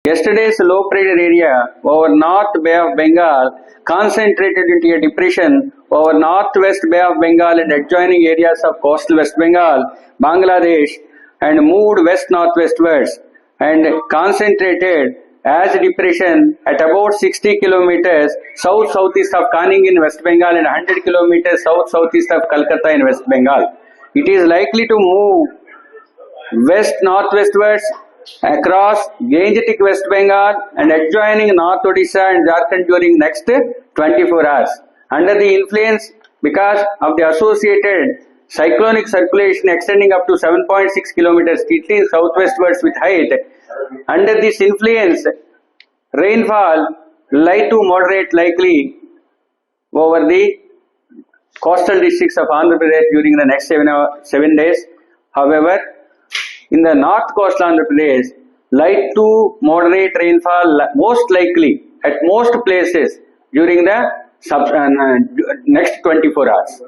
Yesterday's low pressure area over North Bay of Bengal concentrated into a depression over Northwest Bay of Bengal and adjoining areas of coastal West Bengal, Bangladesh, and moved west-northwestwards and concentrated as depression at about 60 kilometers south-southeast of Kaning in West Bengal and 100 kilometers south-southeast of Calcutta in West Bengal. It is likely to move west-northwestwards across Gangetic West Bengal and adjoining North Odisha and Jharkhand during next 24 hours. Under the influence, because of the associated cyclonic circulation extending up to 7.6 kilometers, tilting southwestwards with height, under this influence, rainfall light to moderate likely over the coastal districts of Andhra Pradesh during the next 7 days. However, in the north coastal Andhra Pradesh, light to moderate rainfall most likely at most places during the next 24 hours.